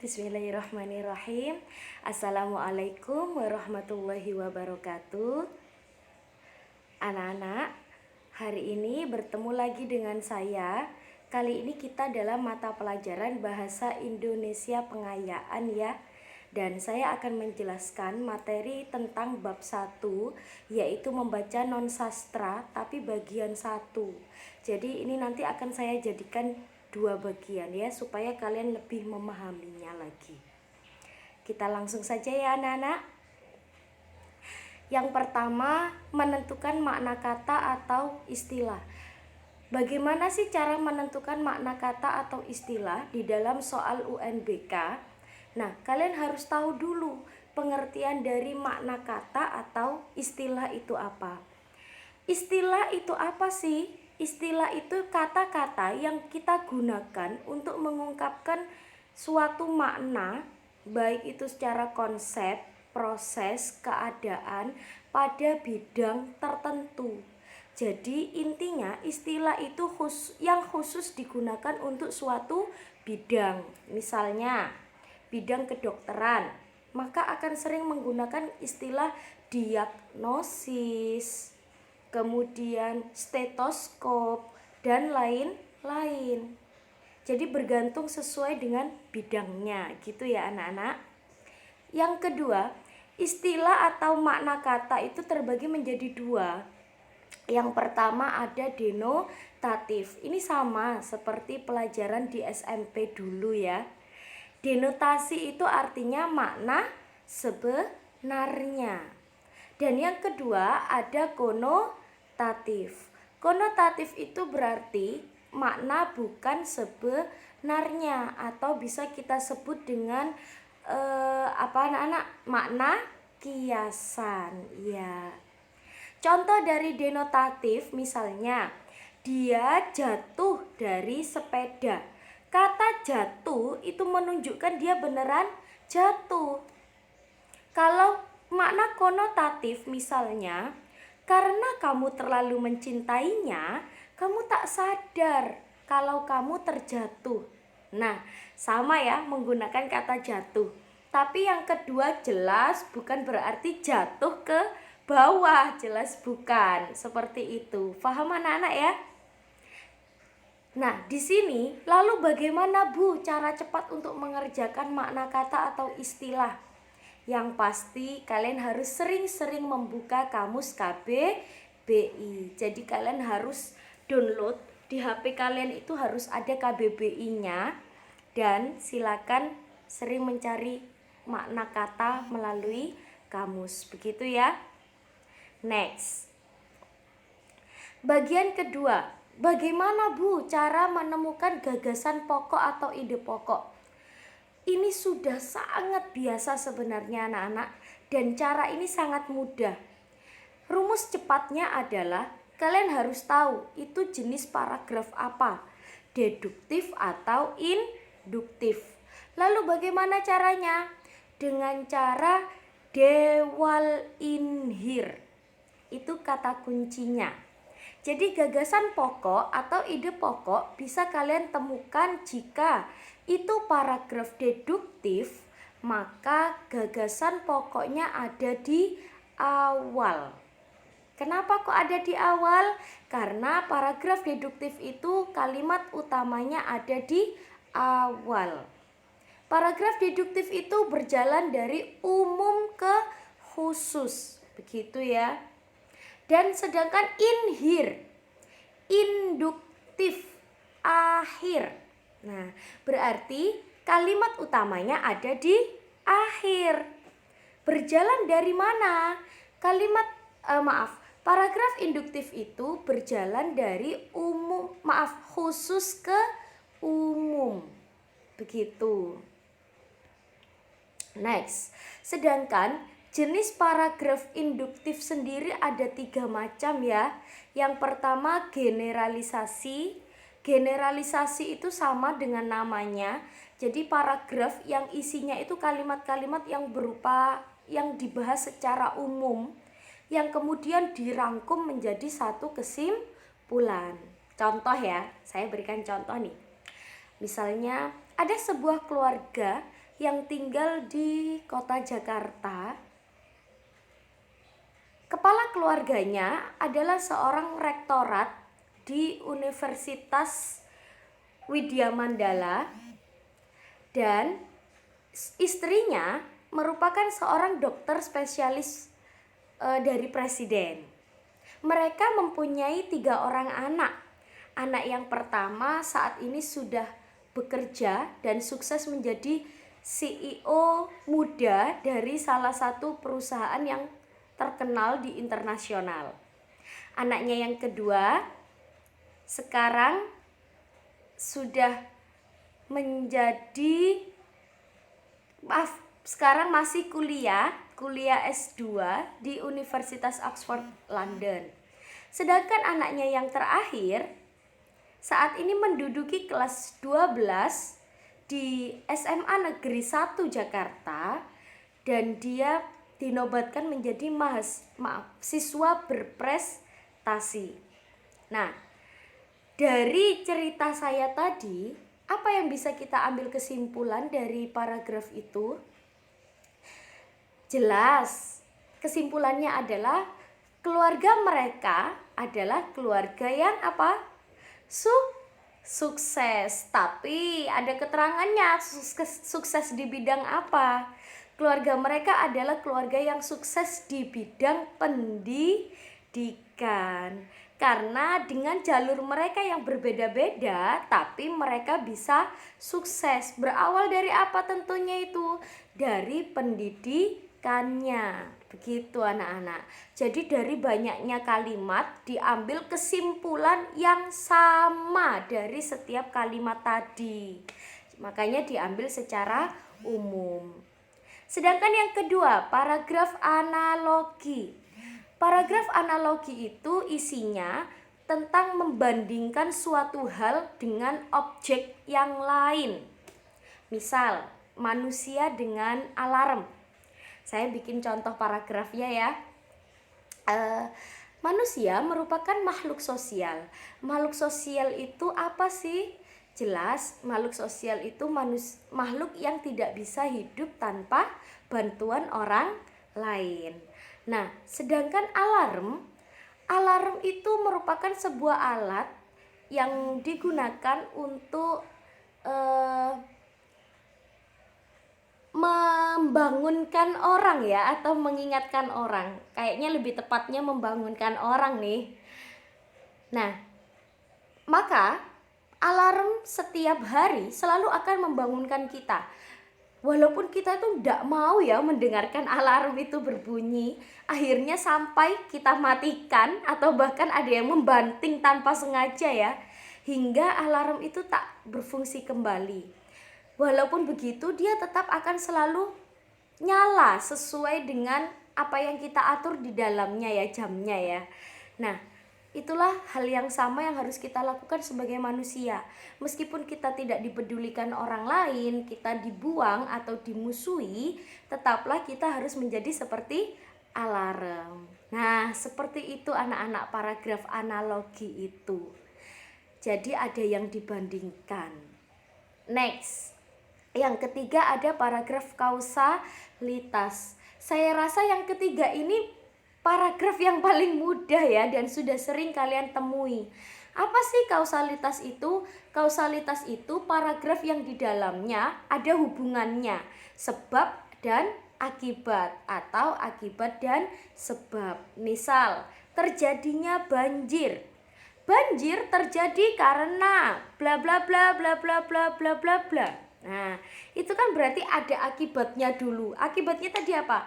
Bismillahirrahmanirrahim. Assalamualaikum warahmatullahi wabarakatuh. Anak-anak, hari ini bertemu lagi dengan saya. Kali ini kita dalam mata pelajaran Bahasa Indonesia Pengayaan ya. Dan saya akan menjelaskan materi tentang bab 1, yaitu membaca non sastra tapi bagian 1. Jadi ini nanti akan saya jadikan 2 bagian ya, supaya kalian lebih memahaminya lagi. Kita langsung saja ya anak-anak. Yang pertama, menentukan makna kata atau istilah. Bagaimana sih cara menentukan makna kata atau istilah di dalam soal UNBK? Nah, kalian harus tahu dulu pengertian dari makna kata atau istilah itu apa. Istilah itu apa sih? Istilah itu kata-kata yang kita gunakan untuk mengungkapkan suatu makna, baik itu secara konsep, proses, keadaan pada bidang tertentu. Jadi intinya istilah itu yang khusus digunakan untuk suatu bidang. Misalnya bidang kedokteran, maka akan sering menggunakan istilah diagnosis, kemudian stetoskop, dan lain-lain. Jadi bergantung sesuai dengan bidangnya gitu ya anak-anak. Yang kedua, istilah atau makna kata itu terbagi menjadi 2. Yang pertama ada denotatif. Ini sama seperti pelajaran di SMP dulu ya. Denotasi itu artinya makna sebenarnya. Dan yang kedua ada konotatif. Konotatif itu berarti makna bukan sebenarnya, atau bisa kita sebut dengan makna kiasan ya. Contoh dari denotatif misalnya, dia jatuh dari sepeda. Kata jatuh itu menunjukkan dia beneran jatuh. Kalau makna konotatif misalnya, karena kamu terlalu mencintainya, kamu tak sadar kalau kamu terjatuh. Nah, sama ya menggunakan kata jatuh. Tapi yang kedua jelas bukan berarti jatuh ke bawah, jelas bukan. Seperti itu. Paham anak-anak ya? Nah, di sini lalu bagaimana Bu cara cepat untuk mengerjakan makna kata atau istilah? Yang pasti kalian harus sering-sering membuka kamus KBBI. Jadi kalian harus download di HP kalian, itu harus ada KBBI-nya, dan silakan sering mencari makna kata melalui kamus. Begitu ya. Next. Bagian kedua. Bagaimana Bu cara menemukan gagasan pokok atau ide pokok? Ini sudah sangat biasa sebenarnya anak-anak, dan cara ini sangat mudah. Rumus cepatnya adalah kalian harus tahu itu jenis paragraf apa, deduktif atau induktif. Lalu bagaimana caranya? Dengan cara dewal inhir. Itu kata kuncinya. Jadi gagasan pokok atau ide pokok bisa kalian temukan jika itu paragraf deduktif, maka gagasan pokoknya ada di awal. Kenapa kok ada di awal? Karena paragraf deduktif itu kalimat utamanya ada di awal. Paragraf deduktif itu berjalan dari umum ke khusus, begitu ya. Dan sedangkan inhir, induktif, akhir. Nah, berarti kalimat utamanya ada di akhir. Berjalan dari mana? Paragraf induktif itu berjalan dari khusus ke umum. Begitu. Next. Sedangkan jenis paragraf induktif sendiri ada 3 macam ya. Yang pertama generalisasi. Generalisasi itu sama dengan namanya. Jadi paragraf yang isinya itu kalimat-kalimat yang dibahas secara umum, yang kemudian dirangkum menjadi satu kesimpulan. Contoh ya, saya berikan contoh nih. Misalnya ada sebuah keluarga yang tinggal di kota Jakarta. Kepala keluarganya adalah seorang rektorat di Universitas Widya Mandala dan istrinya merupakan seorang dokter spesialis dari presiden. Mereka mempunyai 3 orang anak. Anak yang pertama saat ini sudah bekerja dan sukses menjadi CEO muda dari salah satu perusahaan yang terkenal di internasional. Anaknya yang kedua sekarang sudah menjadi sekarang masih kuliah S2 di Universitas Oxford London. Sedangkan anaknya yang terakhir saat ini menduduki kelas 12 di SMA Negeri 1 Jakarta dan dia dinobatkan menjadi siswa berprestasi. Nah, dari cerita saya tadi, apa yang bisa kita ambil kesimpulan dari paragraf itu? Jelas, kesimpulannya adalah keluarga mereka adalah keluarga yang apa? Sukses. Tapi ada keterangannya, sukses di bidang apa? Keluarga mereka adalah keluarga yang sukses di bidang pendidikan. Karena dengan jalur mereka yang berbeda-beda, tapi mereka bisa sukses. Berawal dari apa tentunya itu? Dari pendidikannya. Begitu anak-anak. Jadi dari banyaknya kalimat diambil kesimpulan yang sama dari setiap kalimat tadi. Makanya diambil secara umum. Sedangkan yang kedua, paragraf analogi. Paragraf analogi itu isinya tentang membandingkan suatu hal dengan objek yang lain. Misal, manusia dengan alarm. Saya bikin contoh paragrafnya ya. Manusia merupakan makhluk sosial. Makhluk sosial itu apa sih? Jelas, makhluk sosial itu makhluk yang tidak bisa hidup tanpa bantuan orang lain. Nah, sedangkan alarm itu merupakan sebuah alat yang digunakan untuk membangunkan orang ya, atau mengingatkan orang. Kayaknya lebih tepatnya membangunkan orang nih. Nah, maka alarm setiap hari selalu akan membangunkan kita. Walaupun kita tuh tidak mau ya mendengarkan alarm itu berbunyi, akhirnya sampai kita matikan atau bahkan ada yang membanting tanpa sengaja ya, hingga alarm itu tak berfungsi kembali. Walaupun begitu, dia tetap akan selalu nyala sesuai dengan apa yang kita atur di dalamnya ya, jamnya ya. Nah, itulah hal yang sama yang harus kita lakukan sebagai manusia. Meskipun kita tidak dipedulikan orang lain, kita dibuang atau dimusuhi, tetaplah kita harus menjadi seperti alarm. Nah, seperti itu anak-anak paragraf analogi itu. Jadi ada yang dibandingkan. Next. Yang ketiga ada paragraf kausalitas. Saya rasa yang ketiga ini paragraf yang paling mudah ya dan sudah sering kalian temui. Apa sih kausalitas itu? Kausalitas itu paragraf yang di dalamnya ada hubungannya sebab dan akibat atau akibat dan sebab. Misal, terjadinya banjir. Banjir terjadi karena bla bla bla bla bla bla bla bla bla. Nah, itu kan berarti ada akibatnya dulu. Akibatnya tadi apa?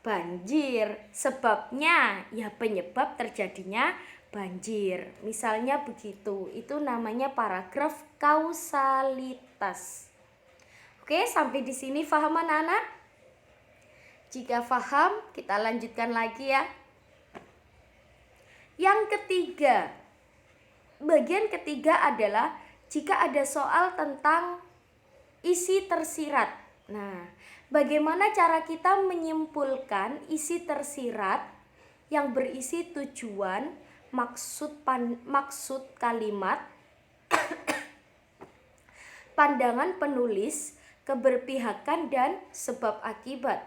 Banjir. Sebabnya ya penyebab terjadinya banjir. Misalnya begitu. Itu namanya paragraf kausalitas. Oke, sampai di sini paham anak-anak? Jika paham, kita lanjutkan lagi ya. Yang ketiga, bagian ketiga adalah jika ada soal tentang isi tersirat. Nah, bagaimana cara kita menyimpulkan isi tersirat yang berisi tujuan, maksud kalimat, pandangan penulis, keberpihakan dan sebab akibat.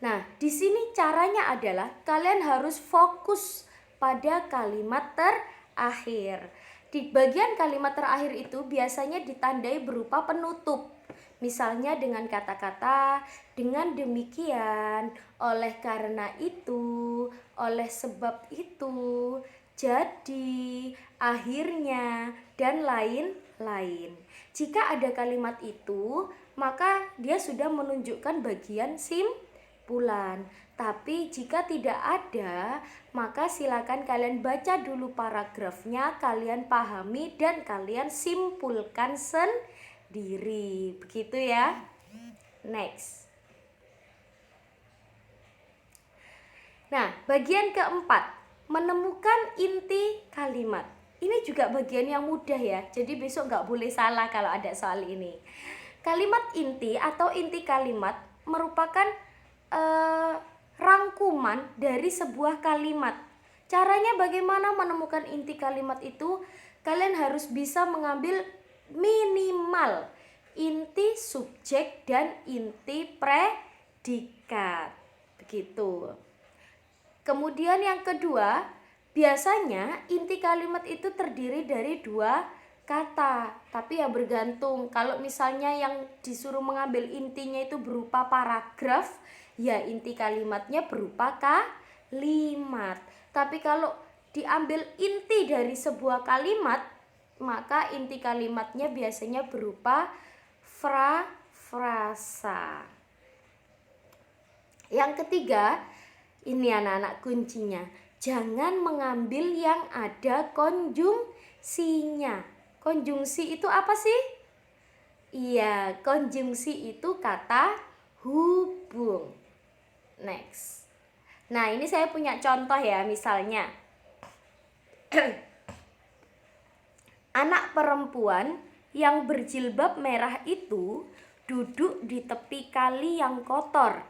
Nah, di sini caranya adalah kalian harus fokus pada kalimat terakhir. Di bagian kalimat terakhir itu biasanya ditandai berupa penutup. Misalnya dengan kata-kata dengan demikian, oleh karena itu, oleh sebab itu, jadi, akhirnya, dan lain-lain. Jika ada kalimat itu, maka dia sudah menunjukkan bagian simpulan. Tapi jika tidak ada, maka silakan kalian baca dulu paragrafnya, kalian pahami dan kalian simpulkan sendiri. Begitu ya. Next. Nah, bagian keempat, menemukan inti kalimat. Ini juga bagian yang mudah ya, jadi besok nggak boleh salah kalau ada soal ini. Kalimat inti atau inti kalimat merupakan rangkuman dari sebuah kalimat. Caranya bagaimana menemukan inti kalimat itu? Kalian harus bisa mengambil minimal inti subjek dan inti predikat. Begitu. Kemudian yang kedua, biasanya inti kalimat itu terdiri dari dua kata. Tapi ya bergantung. Kalau misalnya yang disuruh mengambil intinya itu berupa paragraf, ya inti kalimatnya berupa kalimat. Tapi kalau diambil inti dari sebuah kalimat, maka inti kalimatnya biasanya berupa frasa. Yang ketiga, ini anak-anak kuncinya, jangan mengambil yang ada konjungsinya. Konjungsi itu apa sih? Iya, konjungsi itu kata hubung. Next. Nah, ini saya punya contoh ya, misalnya anak perempuan yang berjilbab merah itu duduk di tepi kali yang kotor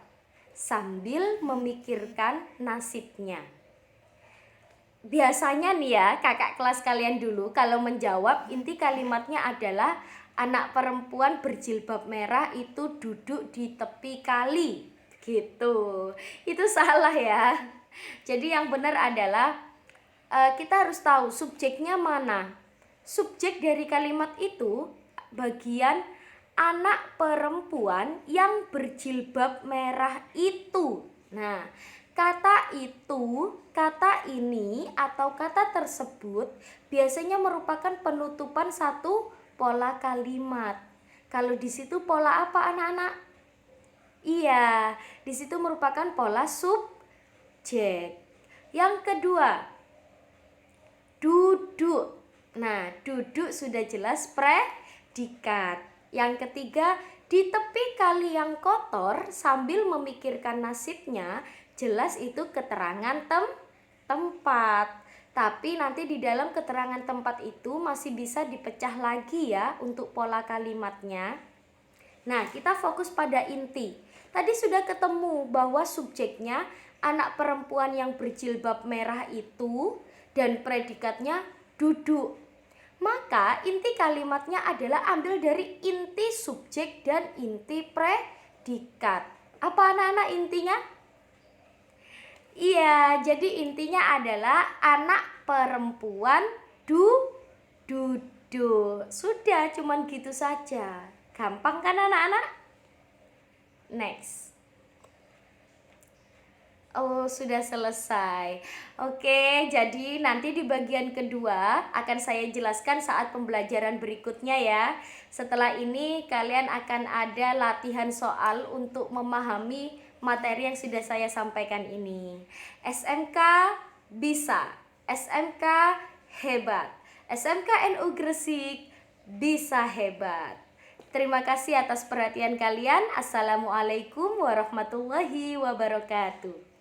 sambil memikirkan nasibnya. Biasanya nih ya, kakak kelas kalian dulu kalau menjawab inti kalimatnya adalah anak perempuan berjilbab merah itu duduk di tepi kali. Gitu. Itu salah ya. Jadi yang benar adalah kita harus tahu subjeknya mana. Subjek dari kalimat itu bagian anak perempuan yang berjilbab merah itu. Nah, kata itu, kata ini atau kata tersebut biasanya merupakan penutupan satu pola kalimat. Kalau di situ pola apa anak-anak? Iya, di situ merupakan pola subjek. Yang kedua, duduk. Nah, duduk sudah jelas predikat. Yang ketiga, di tepi kali yang kotor sambil memikirkan nasibnya, jelas itu keterangan tempat. Tapi nanti di dalam keterangan tempat itu masih bisa dipecah lagi ya untuk pola kalimatnya. Nah, kita fokus pada inti. Tadi sudah ketemu bahwa subjeknya anak perempuan yang berjilbab merah itu dan predikatnya duduk. Maka inti kalimatnya adalah ambil dari inti subjek dan inti predikat. Apa anak-anak intinya? Iya, jadi intinya adalah anak perempuan duduk. Sudah, cuman gitu saja. Gampang kan anak-anak? Next. Oh, sudah selesai. Oke, jadi nanti di bagian kedua akan saya jelaskan saat pembelajaran berikutnya ya. Setelah ini kalian akan ada latihan soal untuk memahami materi yang sudah saya sampaikan ini. SMK bisa, SMK hebat, SMK NU Gresik bisa hebat. Terima kasih atas perhatian kalian. Assalamualaikum warahmatullahi wabarakatuh.